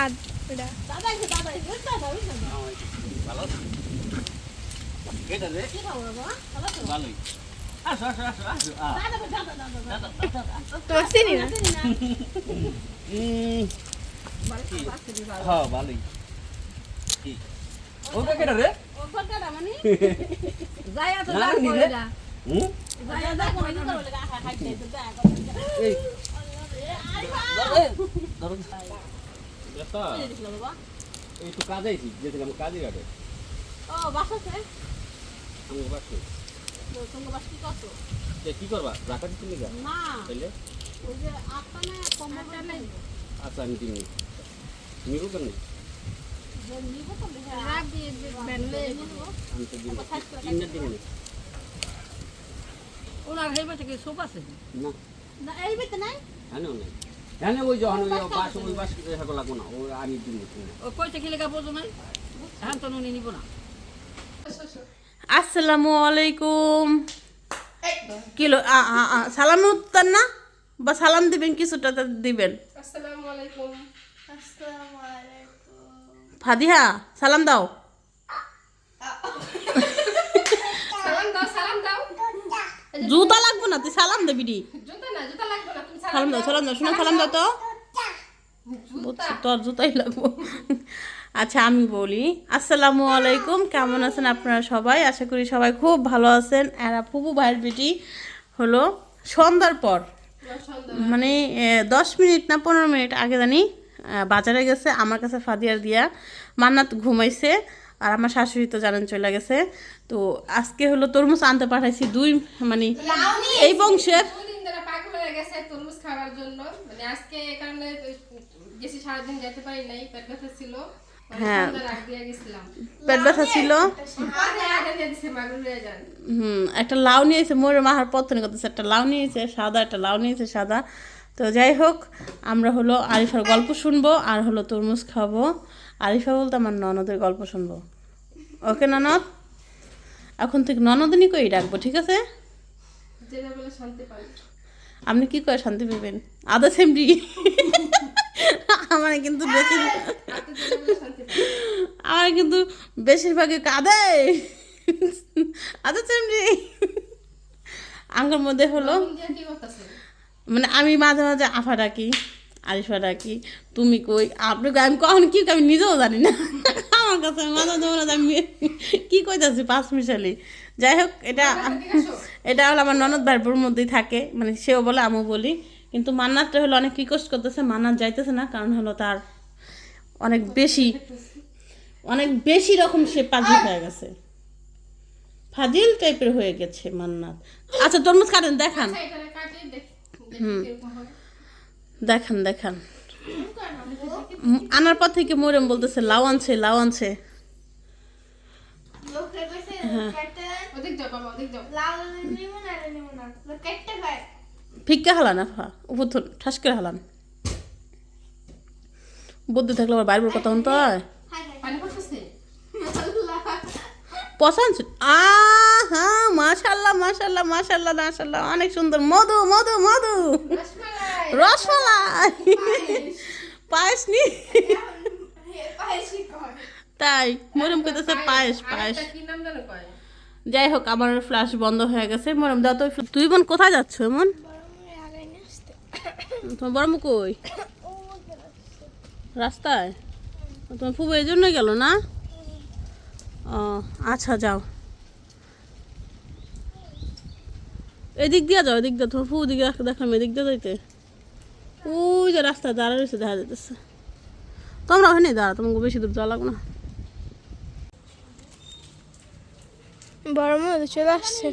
চাঁদ এটা ভালো এটা রে ভালোই আসো আসো আসো আসো তোমার চিনি না হ্যাঁ ভালোই ওটা কেটা রে একটু কাজে আইছি যেছিলাম কাজে ঘাটে আমি বাসি কি করবা রাখা দিচ্ছি না তাইলে আচ্ছা আমি দিন নিবো কেন আমি তো দিন তিনটা দিন ওনার হেবে থেকে সোপ আছে না হ্যাঁ নাই হ্যাঁ ওই যখন ওই বাস ওই বাস হাঁটো লাগবো না ও আমি দিন ও কইতে খেলে গা বোঝো নাই হ্যাঁ তো নুনি নিব না আসসালামু আলাইকুম কিলো সালাম উত্তর না বা সালাম দিবেন কিছুটা দিবেন আসসালামু আলাইকুম ফাদিহা সালাম দাও সালাম দাও জুতা লাগবো না তুই সালাম দে বিডি জুতা লাগবে না তুমি সালাম দাও শোনো সালাম দাও তো বুঝছি তোর জুতাই লাগবো আচ্ছা আমি বলি আসসালামু আলাইকুম কেমন আছেন আপনারা সবাই আশা করি সবাই খুব ভালো আছেন আর ফুপু ভাইয়ের বেটি হলো সন্ধ্যার পর মানে 10 মিনিট না 15 মিনিট আগে জানি বাজারে গেছে আমার কাছে ফাদিয়ার দিয়া মান্নাত ঘুমাইছে আর আমার শাশুড়ি তো জানেন চলে গেছে তো আজকে হলো তরমুজ আনতে পাঠাইছি দুই মানে এই বংশের দুদিন ধরে পাগল হয়ে গেছে তরমুজ খাওয়ার জন্য মানে আজকে এই কারণে গেছি সারাদিন যেতে পারি নাই পেট ব্যথা ছিল হ্যাঁ গেছিলাম পেট ব্যথা ছিল একটা লাউ নিয়েছে মোর মাহার পত্নী করতেছে একটা লাউ নিয়েছে সাদা একটা লাউ নিয়েছে সাদা তো যাই হোক আমরা হলো আরিফার গল্প শুনবো আর হলো তরমুজ খাবো আরিফা বলতে আমার ননদের গল্প শুনবো ওকে ননদ এখন থেকে ননদিনী কই ডাকবো ঠিক আছে আপনি কি করে শান্তি পাবেন আদা সেমরি আমার কিন্তু বেশি আমার কিন্তু বেশিরভাগই কাঁদে আদা সেমরি আঙ্গুর মধ্যে হলো মানে আমি মাঝে মাঝে আফা ডাকি আরিফা ডাকি তুমি কই আপনি আমি কখন কি আমি নিজেও জানি না আমার কাছে মাঝে মাঝে আমি কি কইতাছি 5 মিশালি যাই হোক এটা হলো আমার ননদ ভাইবোর মধ্যেই থাকে মানে সেও বলে আমিও বলি কিন্তু মান্নাতটা হলো অনেক রিকোয়েস্ট করতেছে মান্নাত যাইতেছে না কারণ হলো তার অনেক বেশি রকম সে পাজি হয়ে গেছে ফাজিল টাইপের হয়ে গেছে মান্নাত আচ্ছা তরমুজ কাটেন দেখান দেখান আনার পর থেকে মরিয়ম বলতেছে লাউ আনছে ফিক্কা হালান আফা উপর ঠাস করে হালান বুদ্ধি থাকলে আবার বাইরের কথা হতো পছন্দ হ্যাঁ মাশাল্লাহ অনেক সুন্দর মধু রসমালাই পায়েস নি তাই মরম কইতেছে পায়েস যাই হোক আমার ফ্ল্যাশ বন্ধ হয়ে গেছে মরম দাও তো তুই বোন কোথায় যাচ্ছ এমন তোমার বড় মুখ কই রাস্তায় তোমার ফুবু এই জন্য গেল না ও আচ্ছা যাও এদিক দিয়ে যাও এদিক দিয়ে তোমার ফুবু দিকে দেখাম এদিক দিয়ে যাইতে ওই যে রাস্তায় দাঁড়া রয়েছে দেখা যেতেছে তোমরা ওখানে দাঁড়া তোমাকে বেশি দূর যাওয়া লাগবে না বড় মধ্যে চলে আসছে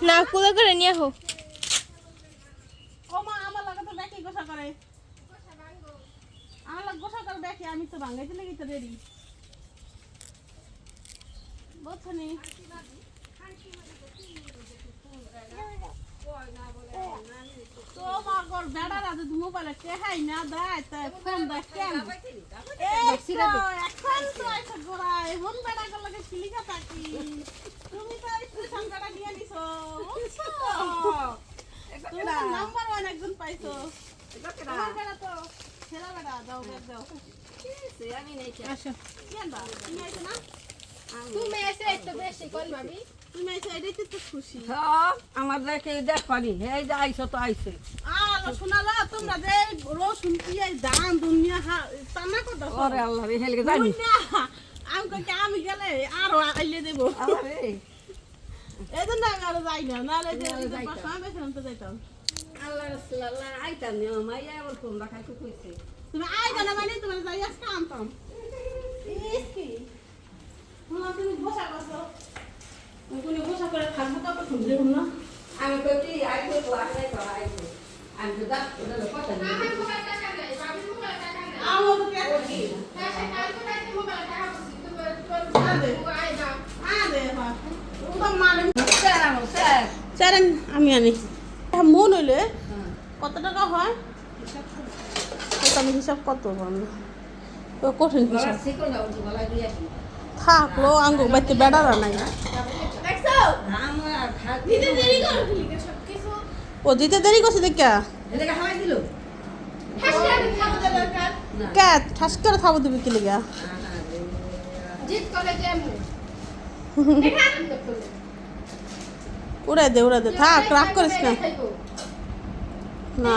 না কুলে করে নিয়ে হোক আমি তো ভাঙাইতে লেগে তো রেডি বুঝছনি তোমার বেড়া রাজে মোবাইলে টেহাই না দেয় তাই ফোন দেয় কেন এখন তো এসে গোড়া এমন বেড়া গুলোকে শিলিকা থাকি তুমি তো স্টেশন বেড়া নিয়ে নিছো বুঝছো তুমি নাম্বার 1 একজন পাইছো তোমার বেড়া তো ছেড়ে বেটা দাও ব্যাগ দাও আমি নেই আসো কেন বা তুমি আইছো না তুমি এসে একটু বেশি কোন ভাবি তুমি আইছো এটাই তো খুশি আমার দেখে দেখ পানি এই যে আইসো তো আইসে আলো শোনালো তোমরা যে রসুন পিঁয়াজ দাম দুনিয়া টানা কথা ওরে আল্লাহ রে হেলকে জানি আমি কই আমি গেলে আরো আইলে দেবো আরে এই জন্য আমি আরো যাই না নাহলে যে সময় বেশি তো যাইতাম আল্লাহ রাসূল আল্লাহ আইতাম না মাইয়া আবার ফোন রাখাই তো কইছে তুমি আইবা না মানে তোমার যাই আজকে আনতাম ইসকি তুমি বসা করছো তুমি বসা করে থাকবো তো শুনলে না আমি কই কি আইবো তো আইবো তো আইবো আমি তো দাঁত ওটা কথা আমার নেই মোবাইল টাকা নাই ভাবি মোবাইল টাকা নাই আমার তো কে কি হ্যাঁ সে কাল তো নাই মোবাইল টাকা বসি তো আই দাও আরে বাবা ও তো মানে স্যার আমো স্যার চারেন আমি আনি মন হইলে কত টাকা হয় কত আমি হিসাব কত বলবো তো কঠিন হিসাব শিখো না উঠে বলা দিয়ে থাকলো আঙ্গু বাইতে বেড়ারা নাই দেখছো আমরা খাদি দিতে দেরি করো লিখে সব কিছু ও দিতে দেরি করছে দেখা এদিকে হাওয়াই দিল হাসিয়া খাবো দরকার কে ঠাস করে খাবো দিবি কি লিগা জিত করে যেমন দেখান উড়াই দে থাক রাগ করিস না না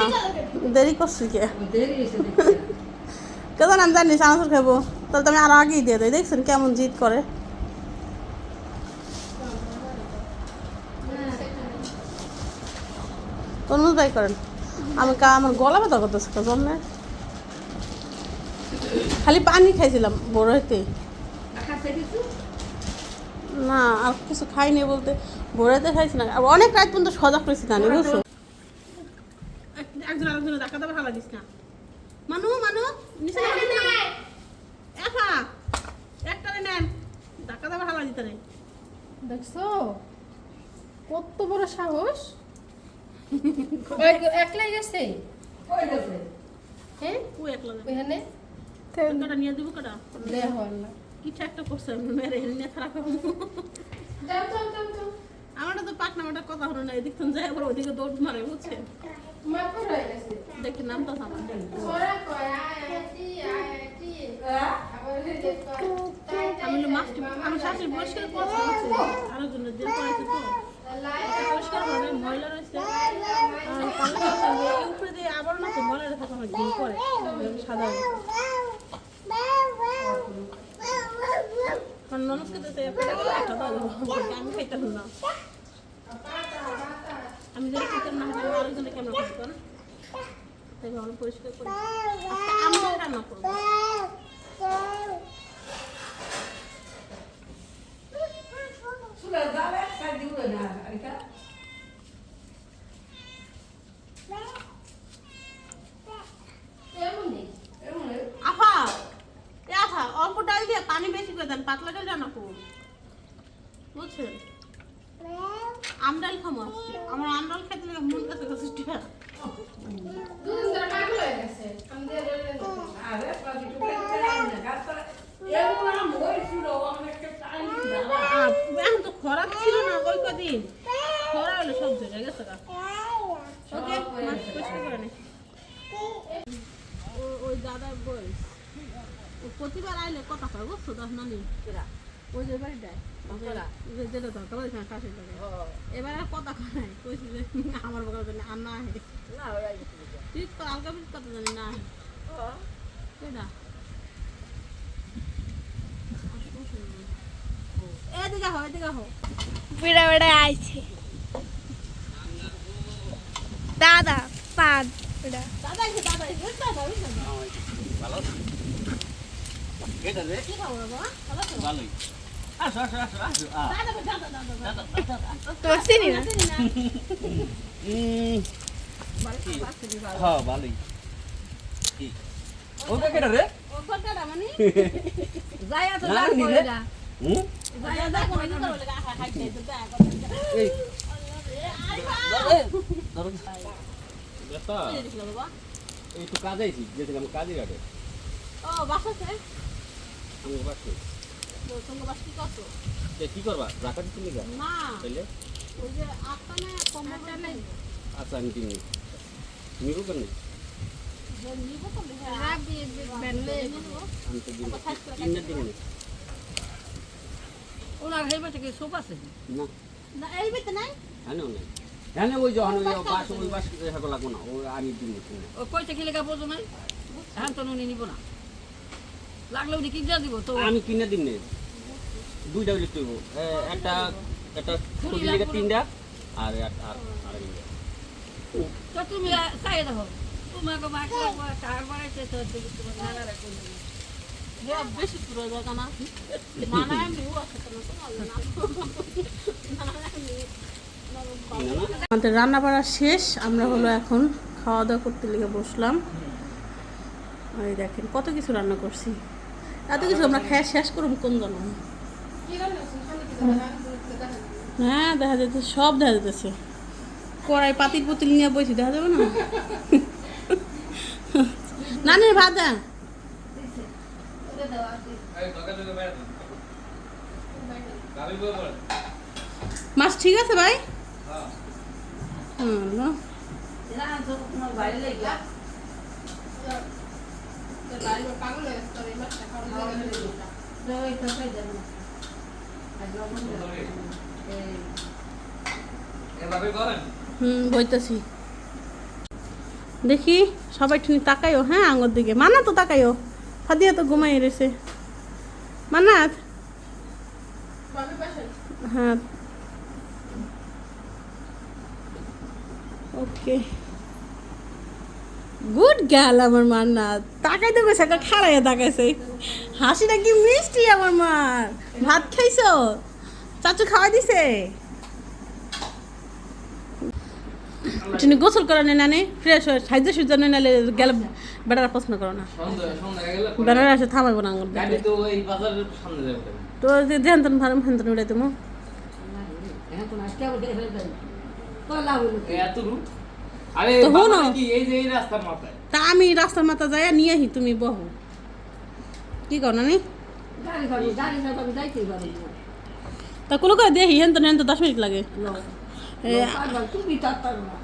দেরি করছিস কে দেরি হইছে দেখি কেন আমি জানি চানাচুর খাবো তাহলে তুমি আরো আগেই দিয়ে দেয় দেখছেন কেমন জিদ করে তরমুজ বাই করেন আমি আমার গলা ব্যথা করতেছে জন্মে খালি পানি খাইছিলাম বড় হইতে খাচ্ছে কিছু না আর কিছু খাইনি বলতে ভোরেতে খাইছি না আর অনেক রাত পর্যন্ত সজাগ করেছি না বুঝছো একজন আরেকজনের ধাক্কা দেবে ভালো দিস না মানু নিচে এফা একটারে নেন ধাক্কা দেবে ভালো দিতে নেই দেখছো কত বড় সাহস একলাই গেছে কই গেছে হ্যাঁ ও একলা ওখানে কটা নিয়ে দিব কটা দেহ না কিছু একটা করছে মেরে হেলিয়ে খারাপ হবে যাও যাও যাও যাও আমারটা তো পাকনামাটা কথা হলো না এদিক থেকে যাই আবার ওদিকে দৌড় মারে বুঝছে মাপর হয়ে গেছে দেখি নামটা সামান সোরা কয় আইটি আবার দেখো আমি মাছটি আমি শাশুড়ি পরিষ্কার করছি আরো জন্য যে করেছে তো পরিষ্কার হবে ময়লা রয়েছে আর পাল্লা এই উপরে দিয়ে আবার না তো ময়লা রেখে তখন ঘি করে সাদা কারণ ননসকে দিতে একটা দাও আমি খাইতে হল না আমি যদি খেতাম না হলে আরেকজনে কেমন করতো না তাই ভাবলাম পরিষ্কার করি আমি রান্না করবো সুরা যাবে সাইড দিও না আরিকা এমনই আফা অল্প ডাল দিয়ে পানি বেশি করে দেন পাতলা ডাল রান্না করুন বুঝছেন আমডাল খামো আজকে আমার আমডাল খেতে লাগে মন কাছে কাছে দুদিন ধরে পাগল হয়ে গেছে আমাদের আরে পাবি তো না গাছটা এমন না মই শুরো অনেকটা টাইম দাও এখন তো খরা ছিল না ওই কদিন খরা হলে সব ধরে গেছে গা ওকে মাছ পরিষ্কার করে নে ওই দাদার বয়স ও প্রতিবার আইলে কথা কয় বুঝছো দশ নানি ওই যে বাড়িটায় যেটা দরকার ওই কাছে এবার আর কথা কয় নাই কইছি যে আমার বকার জন্য আর না আহে না ওই পিট কর আলগা পিট কথা জানি না আহে কেডা এদিকে হো বেড়া বেড়া আইছে দাদা পাদ বেড়া দাদা এসে ভালো এটা রে কি খাবো বাবা ভালো তো ভালোই আসো দাদা তোর চিনি না হ্যাঁ ভালোই কি ওটা কেডা রে ও কতটা মানে যায়া তো না, লাগ নি রে। করে না হুম যাই যাই কোন দিন করে লাগা হাইতে তো তা এই আরে ধরো বেটা বাবা এই তো কাজে আইছি যেতে আমি কাজে রাখে ও বাসাতে আমি বাসে তো তুমি বাস কি করছো কি করবা রাখা দিতে নিগা না তাইলে ওই যে আটটা না কমটা নাই আচ্ছা আমি কিনি তুমি রুবেন না রাবি বেনলে আমি তো দিন তিনটা দিন নেই। ওনার হেবে থেকে সোপ আছে না না এই বেতে নাই হ্যাঁ নেই হ্যাঁ ওই যখন ওই বাস ওই বাস এসব লাগবো না ও আমি দিন নেই। ও কইতে কি লেখা বোঝো নাই হ্যাঁ তো নুনি নিব না লাগলে উনি কি দিয়ে দিব তো আমি কিনে দিন নেই দুইটা হইলে তুইব একটা একটা ছবি লেগে তিনটা আর আর তো তুমি চাই দেখো তোমাকে মাকে টার বাড়াইতে তো তোমার নানারা কই বেশি পুরো জায়গা না নানা আমি ও আছে আমাদের রান্না বাড়া শেষ, আমরা হলো এখন খাওয়া দাওয়া করতে লেগে বসলাম। এই দেখেন কত কিছু রান্না করছি, এত কিছু আমরা খেয়ে শেষ করুম কোন জন। কি রান্না করছেন খালি কি জানা হ্যাঁ দেখা যাচ্ছে, সব দেখা যাচ্ছে। কড়াই পাতিল পুতিল নিয়ে বসি, দেখা যাবে না? নানি ভাত দেন। ওটা দাও আর মাছ ঠিক আছে ভাই? হুম না বাইরে লেগে তো লাইন পাগল হয়ে গেছে এই মাছটা খাওয়ার জন্য বইতেছি দেখি সবাই ঠিক তাকাইও। হ্যাঁ আঙুর দিকে মানা তো তাকাইও, ফাদিয়া তো ঘুমাই রয়েছে। মানাত বাবু পাশে হ্যাঁ ওকে গুড গার্ল আমার মান্নাত। তাকাইতে গেছে একটা খাড়াইয়া তাকাইছে, হাসিটা কি মিষ্টি আমার মার। ভাত খাইছো? চাচু খাওয়া দিছে? তুমি গোসল করো না নানি, ফ্রেশ হয়ে সাহায্য সূর্য নাইলে গেলে বেড়ার প্রশ্ন করো না, বেড়ার আসে থামাইবো না আঙুর দেখলে। তো যে ধ্যান ভারম হ্যান উড়াই তুমি এখন আজকে আবার হয়ে যায় কলা হলো আরে তো হনো কি এই যে এই রাস্তার মাথায় তা আমি রাস্তার মাথা যাই নিয়ে আহি, তুমি বহু কি কর নানি গাড়ি পাবো যাইতেই পারবো তা কুলো করে দেখি হেন তো 10 মিনিট লাগে। তুমি তার পারো না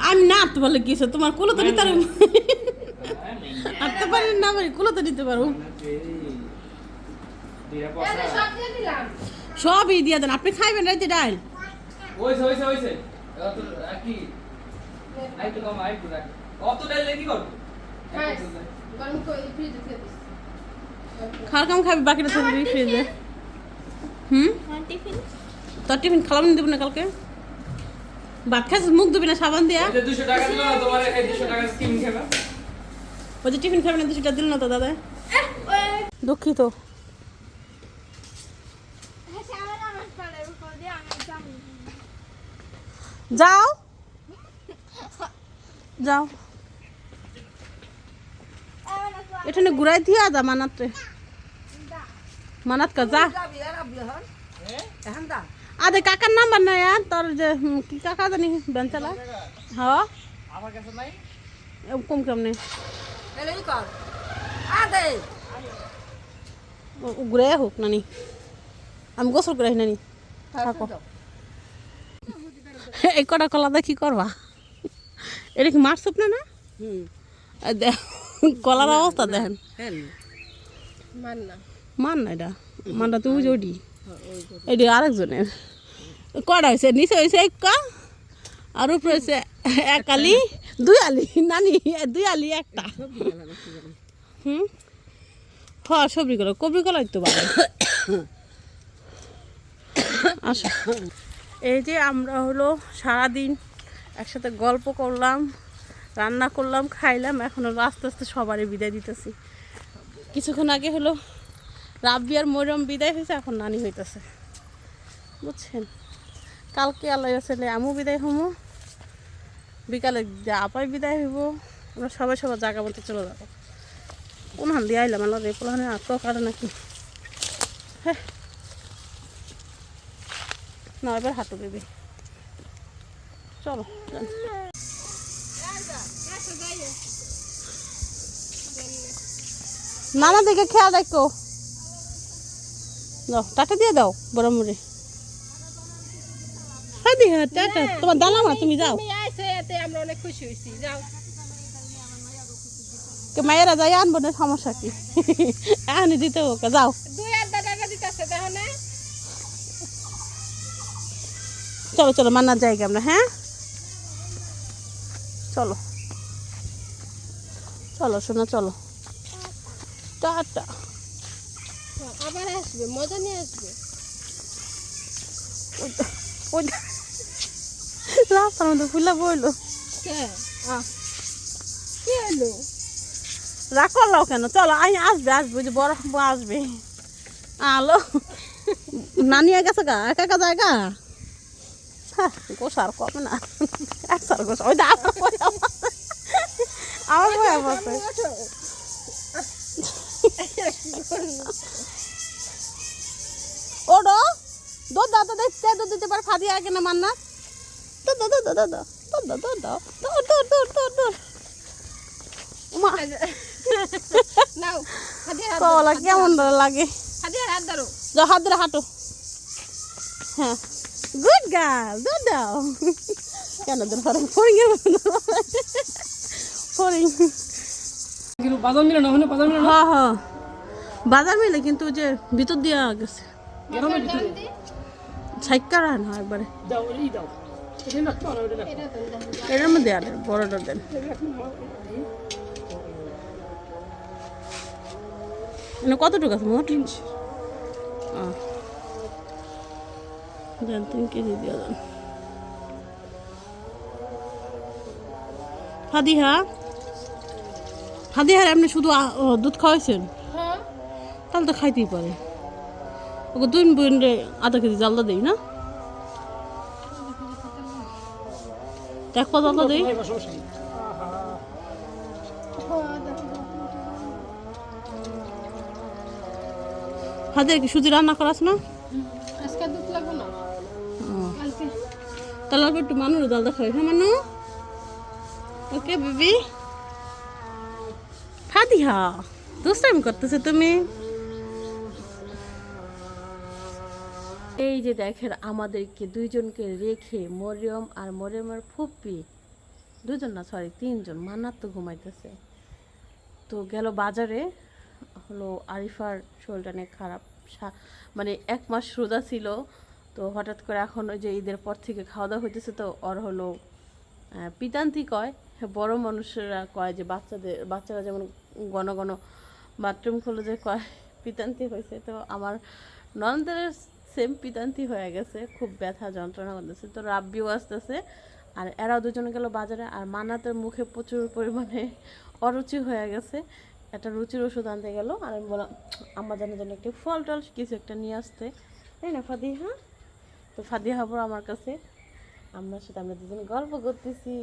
আমি না আটতে পারলে কি হচ্ছে, তোমার কুলো তো নিতে পারো, আটতে পারি না পারি কুলো তো নিতে পারো। এনে সব দিয়ে দিলাম সবই দিয়ে দেন, আপনি খাইবেন রাইতে ডাল। ওইছে অত কি আইতো কম আইতো রাখ অত ডাইলে কি করব হ্যাঁ গরম করে ফ্রিজে দিয়ে দিস খাওয়ার কাম খাবি, বাকিটা থাকবি ফ্রিজে। হুম টিফিন তোর টিফিন খালাম নি দেবো না কালকে? ভাত খাইছিস মুখ ধুবি না সাবান দিয়া? এই 200 টাকা দিল না তোমার এই 200 টাকা স্কিম খাবে ওই যে টিফিন খাবে না 200 টাকা দিল না তো দাদা, দুঃখিত। যাও যাও এখানে ঘুরাই দিয়া দা মানাতে মানাত কা যা। আদে কাকার নাম্বার নাই আর তোর যে কি কাকা জানি বেঞ্চালা। হ্যাঁ আমার কাছে নাই কম কেমনে এলেই কর আদে ঘুরে হোক নানি, আমি গোসল করে আহি নানি থাকো। এই কটা কলা দিয়ে কি করবা? এটা কি মাছ শুকনা না? কলার অবস্থা দেখেন, মান না মান না এটা মানটা তুমি জড়ি, এটি আরেকজনের। কটা হয়েছে? নিচে হয়েছে এক কা, আর উপরে হয়েছে এক আলি, 2 আলি নানি, 2 আলি একটা। হ্যাঁ সবজি কলা, কবি কলাই তো ভালো। আচ্ছা এই যে আমরা হলো সারাদিন একসাথে গল্প করলাম, রান্না করলাম, খাইলাম, এখন হলো আস্তে আস্তে সবারই বিদায় দিতেছি। কিছুক্ষণ আগে হলো রাব্বি আর মরিয়ম বিদায় হয়েছে, এখন নানি হইতেছে, বুঝছেন। কালকে আল্লাহ আসলে আমিও বিদায় হবো, বিকালে আপাই বিদায় হইব, আমরা সবাই সবার জায়গা মতো চলে যাবো। কোন হান দিয়ে আইলাম আল্লাহ রেপল হানে আত্ম কাটে নাকি। হ্যাঁ না এবার হাঁটু বেবি চলো নানা দিকে খেয়াল রাখো। যাও টাটা দিয়ে দাও বড় মুড়ে। হ্যাঁ দি হ্যাঁ টাটা, তোমার দালাম না, তুমি যাও। তুমি আইছে এতে আমরা অনেক খুশি হইছি। যাও মায়েরা যাই আনবো না, সমস্যা কি? এখনই দিতে ওকে, যাও। 2,000 টাকা দিতেছে দেখো না। চলো চলো মান্নার জায়গা আমরা, হ্যাঁ চলো চলো শোনো, চলো টাটা। আবার আসবে, মজা নিয়ে আসবে। ওই রাস্তার মধ্যে ফুলা বইলো, কে কি হলো? রাগ করলাও কেন? চলো আসবে আসবে, ওই যে বড় বউ আসবে। আলো নানিয়া গেছে গা, একা একা জায়গা। হ্যাঁ গোসার কমে না, একসার গোসা। ওই দা আমার ভয় বসে। ওডো দুধ দাও তো, দেখতে দুধ দিতে পারে। ফাদি আগে না মান্না, দুধ দাও, দুধ দাও, দুধ দাও, দুধ দাও, দুধ দাও, দুধ দুধ দুধ দুধ দুধ। মা নাও, হাদিয়া হাত কলা কেমন লাগে। হাদিয়া হাত ধরো। যাও হাত ধরে হাঁটো। হ্যাঁ গুড গার্ল, দুধ দাও। কেন দিন ফরিং ফরিং ফরিং। কিন্তু বাজার মিলে না, ওখানে বাজার মিলে না। হ্যাঁ হ্যাঁ বাজার মিলে, কিন্তু ওই যে ভিতর দিয়ে গেছে গ্রামের ভিতরে সাইকার হয় একবারে। দাও, এই দাও, এটা না তো, ওটা না। এটার মধ্যে আর বড়টা দেন। কতটুকু আছে মোট? দেন 3 কেজি দিয়ে দেন। ফাদিহা, ফাদিহার আপনি শুধু দুধ খাওয়াইছেন? হ্যাঁ তাহলে তো খাইতেই পারে। ওকে 2 বোনরে আধা কেজি জালদা দেই না, এক পা জালদা দেই। ভাই, সমস্যা নেই। ফাদিহার কি সুজি রান্না করাস না? আজকে দুধ লাগবে না, কালকে। তাহলে অল্প একটু মানুষ জালদা খাওয়াই, হ্যাঁ মানু? Okay baby. ফাদিহা দুষ্টামি করতেছে তুমি। এই যে দেখেন আমাদেরকে দুইজনকে রেখে মরিয়ম আর মরিয়মের ফুপ্পি, দুজন না সরি 3 জন, মান্নাত তো ঘুমাইতেছে। তো গেল বাজারে, হলো আরিফার শরীরটা অনেক খারাপ, মানে 1 মাস রোজা ছিল। তো হঠাৎ করে এখন ওই যে ঈদের পর থেকে খাওয়া দাওয়া হইতেছে, তো ওর হলো পিতান্তি কয়, বড় মানুষরা কয় যে বাচ্চারা যেমন ঘন ঘন বাথরুম খুলে যে কয় পিতান্তি হয়েছে। তো আমার ননদের সেম পিতান্তি হয়ে গেছে, খুব ব্যথা যন্ত্রণা করতেছে। তো রাব্বিও আসতেছে, আর এরাও দুজনে গেল বাজারে। আর মান্নাতের মুখে প্রচুর পরিমাণে অরুচি হয়ে গেছে, একটা রুচির ওষুধ আনতে গেল। আর আমি বললাম আমার জানার জন্য একটু ফল টল কিছু একটা নিয়ে আসতে, তাই না ফাদিহা? তো ফাদিহা বড় আমার কাছে, আমার সাথে আমরা দুজন গল্প করতেছি।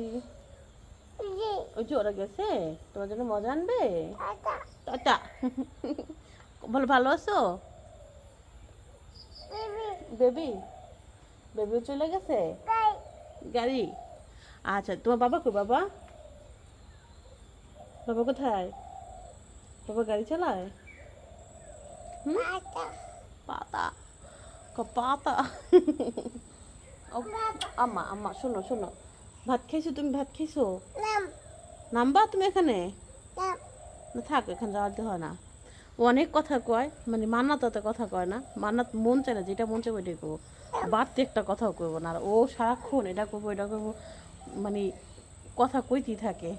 ওই যে ওরা গেছে, তোমার জন্য মজা আনবে। টাটা বলো, ভালো আছো বেবি? বেবিও চলে গেছে গাড়ি। আচ্ছা তোমার বাবা কই? বাবা বাবা কোথায়? বাবা গাড়ি চালায়? পাতা পাতা। আম্মা আম্মা শোনো শোনো, ভাত খাইছো তুমি? ভাত খাইছো? নামবা তুমি এখানে? না থাক, এখানে যাওয়ার হয় না। ও অনেক কথা কয়, মানে মান্নাত অত কথা কয় না। মান্নাত মন চায় না, যেটা মন চায় ওইটাই করবো, বাড়তে একটা কথাও করবো না। আর ও সারাক্ষণ এটা করবো এটা করবো, মানে কথা কইতেই থাকে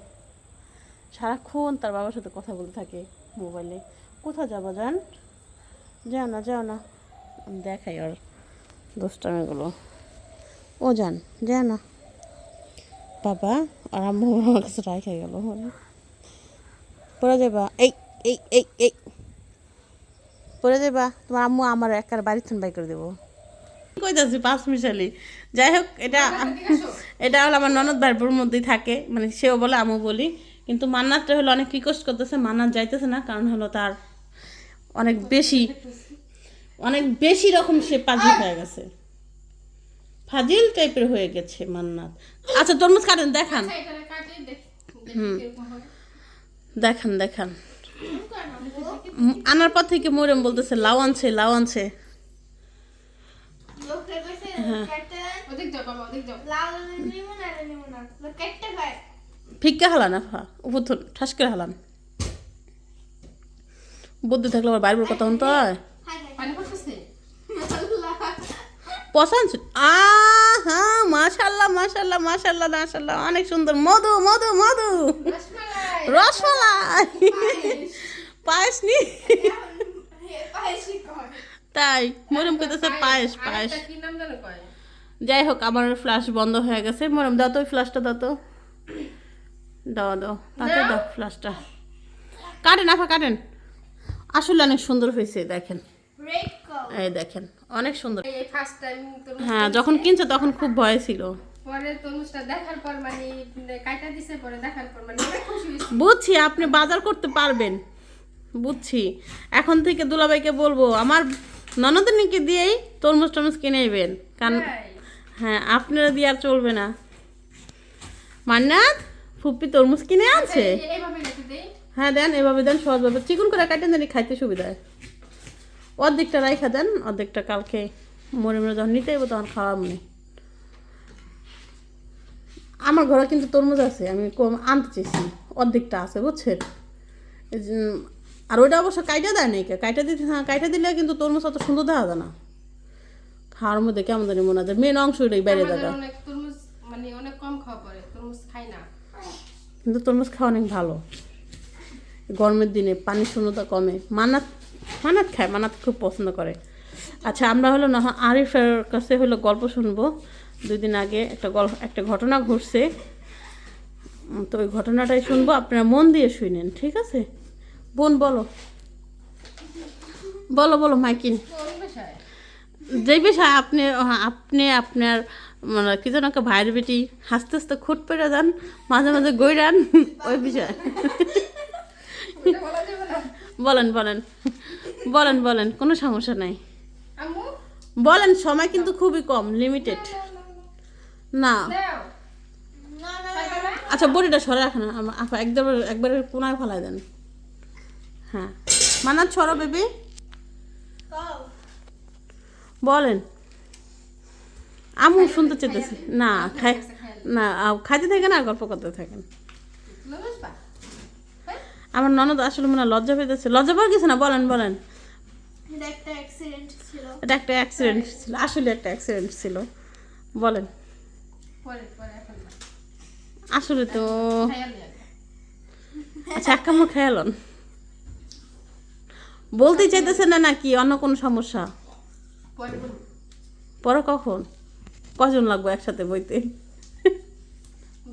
সারাক্ষণ, তার বাবার সাথে কথা বলতে থাকে মোবাইলে। কোথায় যাবো জান? যাও না যাও না, আমি দেখাই ওর দুষ্টামিগুলো। ও যান যায় না বাবা, আর আম্মু আমার কাছে রাখা গেল। পড়ে যাবা, এই এই এই এই পড়ে যাবা, তোমার আম্মু আমার একার বাড়ি থেকে বাই করে দেবো। কইতাছি 5 মিশালি। যাই হোক, এটা হলো আমার ননদ ভাইবোর মধ্যেই থাকে, মানে সেও বলে আমিও বলি। কিন্তু মান্নাতটা হলো অনেক রিকোয়েস্ট করতেছে, মান্নাত যাইতেছে না, কারণ হলো তার অনেক বেশি রকম সে পাজি হয়ে গেছে, ফাজিল টাইপের হয়ে গেছে মান্নাত। আচ্ছা তরমুজ কাটেন, দেখান দেখান দেখান। আনার পর থেকে মরিয়ম বলতেছে লাউ আনছে লাউ আনছে। ফিক্কা হালান, উপর ঠাস করে হালান। বুদ্ধি থাকলে আবার বাইরের কথা হন তো হয় পানি পড়তেছে পছন্দ হ্যাঁ মাশাল্লাহ মাশাল্লাহ মাশাল্লাহ মাশাল্লাহ অনেক সুন্দর মধু মধু মধু রসমালাই রসমালাই পায়েস নি তাই মরম কইতেছে পায়েস পায়েস আরেকটা কি নাম জানো কয় যাই হোক আমার ফ্ল্যাশ বন্ধ হয়ে গেছে মরম দাও তো ওই ফ্ল্যাশটা দাও তো দাও দাও তাতে দাও ফ্ল্যাশটা কাটেন আপা কাটেন আসলে অনেক সুন্দর হয়েছে দেখেন রেড কালার এই দেখেন অনেক সুন্দর এই ফার্স্ট টাইম তরমুজ হ্যাঁ যখন কিনছে তখন খুব ভয় ছিল পরে তরমুজটা দেখার পর মানে কাইটা দিছে পরে দেখার পর মানে অনেক খুশি হয়েছি বুঝছি আপনি বাজার করতে পারবেন বুঝছি এখন থেকে দুলাভাইকে বলবো আমার ননদিনীকে দিয়েই তরমুজ টরমুজ কিনে নেবেন কারণ তাই। হ্যাঁ আপনারা দিয়ে আর চলবে না মান্নাত ফুপ্পি তরমুজ কিনে আনছে এইভাবে রেখে দেই হ্যাঁ দেন এভাবে দেন সহজভাবে চিকন করে কাটেন জানি খাইতে সুবিধা হয় অর্ধেকটা রাইখা দেন অর্ধেকটা কালকে মরে মরে যখন নিতে যাবো তখন খাওয়া মনে আমার ঘরে কিন্তু তরমুজ আছে আমি কম আনতে চেয়েছি অর্ধেকটা আছে বুঝছেন এই যে- আর ওইটা অবশ্য কাইটা দেয় নাকি কাইটা দিতে হ্যাঁ কাইটা দিলে কিন্তু তরমুজ অত সুন্দর দেখা যায় না খাওয়ার মধ্যে কেমন জানি মনে হয় মেন অংশ ওইটাই বাইরে আমাদের দেখা অনেক তরমুজ মানে অনেক কম খাওয়া পড়ে তরমুজ খাই না কিন্তু তরমুজ খাওয়া অনেক ভালো গরমের দিনে পানির শূন্যতা কমে মানাত মানাত খায় মানাত খুব পছন্দ করে আচ্ছা আমরা হলো না আরিফের কাছে হলো গল্প শুনবো 2 দিন আগে একটা ঘটনা ঘটছে তো ওই ঘটনাটাই শুনবো আপনারা মন দিয়ে শুনেন ঠিক আছে বোন বলো বলো বলো মাইকিন কোন ভাষায় যেই বিষয় আপনি আপনি আপনার মানে কি যেন একটা ভাইয়ের বেটি হাসতে হাসতে খুঁট পেরে যান মাঝে মাঝে গৈরান ওই বিষয় ওটা বলা যাবে না বলেন বলেন বলেন বলেন কোনো সমস্যা নাই আম্মু বলেন সময় কিন্তু খুবই কম লিমিটেড না দাও আচ্ছা বডিটা সরে রাখেন আপা একবারে কোনায় ফেলাই দেন হ্যাঁ মানাত ছড়ো বেবি বলেন আমু শুনতে চেতেছি না খাই না খাইতে থাকেন আর গল্প করতে থাকেন তরমুজ পা আমার ননদ আসলে মনে হয় লজ্জা পেতেছে লজ্জা পাওয়ার কিছু না বলেন বলেন এটা একটা অ্যাক্সিডেন্ট ছিল এটা একটা অ্যাক্সিডেন্ট ছিল আসলে একটা অ্যাক্সিডেন্ট ছিল বলেন পরে পরে এখন না আসলে তো খাইয়া নিয়ে আচ্ছা এক কামড় খেয়ালন বলতেই চাইতেছে না নাকি অন্য কোনো সমস্যা পরে বলবো পরে কখন কজন লাগবে একসাথে বইতে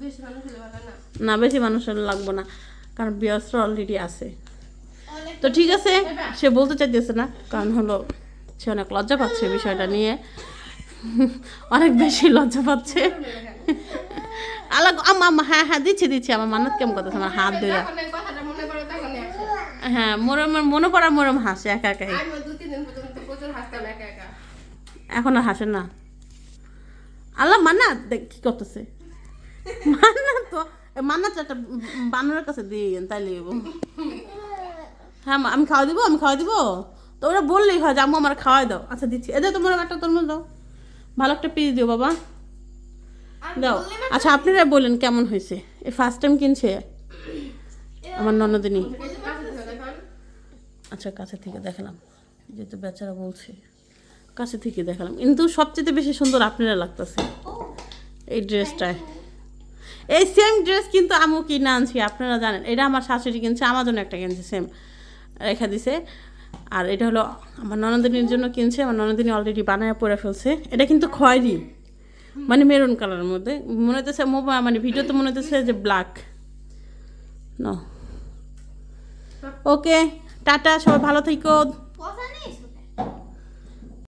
বেশি মানুষ হলে ভালো না না বেশি মানুষের লাগবে না কারণ বিয়াসরা অলরেডি আছে তো ঠিক আছে সে বলতে চাইতেছে না কারণ হলো সে অনেক লজ্জা পাচ্ছে বিষয়টা নিয়ে অনেক বেশি লজ্জা পাচ্ছে আলাগ আম্মা হ্যাঁ হ্যাঁ দিচ্ছি আমার মানত কেমন কথা আমার হাত ধরে যখন এই কথাটা মনে পড়ে তখন আসে হ্যাঁ মরমের মনে পড়া মরম হাসে একা একাই আমি 2-3 দিন পর্যন্ত প্রচুর হাসতাম একা একা এখন আর হাসে না আল্লাহ মান্নাত দেখ কি করতেছে মান্নাত তো মান্নাত একটা বানরের কাছে দিয়ে তাইলে হ্যাঁ আমি খাওয়া দিব তো ওরা বললেই হয় যে আম্মু আমার খাওয়াই দাও আচ্ছা দিচ্ছি এদের তোমার একটা তরমুজ দাও ভালো একটা পিস দিও বাবা দাও আচ্ছা আপনারা বলেন কেমন হয়েছে এই ফার্স্ট টাইম কিনছে আমার ননদিনী আচ্ছা কাছে থেকে দেখালাম যেহেতু বেচারা বলছে কাছে থেকে দেখালাম কিন্তু সবচেয়ে বেশি সুন্দর আপনারা লাগতেছে এই ড্রেসটায় এই সেম ড্রেস কিন্তু আমিও কিনে আনছি আপনারা জানেন এটা আমার শাশুড়ি কিনছে আমার জন্য একটা কিনছে সেম রেখা দিছে আর এটা হলো আমার ননদিনীর জন্য কিনছে আমার ননদিনী অলরেডি বানায় পরে ফেলছে এটা কিন্তু খয়েরি মানে মেরুন কালারের মধ্যে মনে হতেছে মানে ভিডিওতে মনে হতেছে যে ব্ল্যাক ওকে টাটা সবাই ভালো থেকো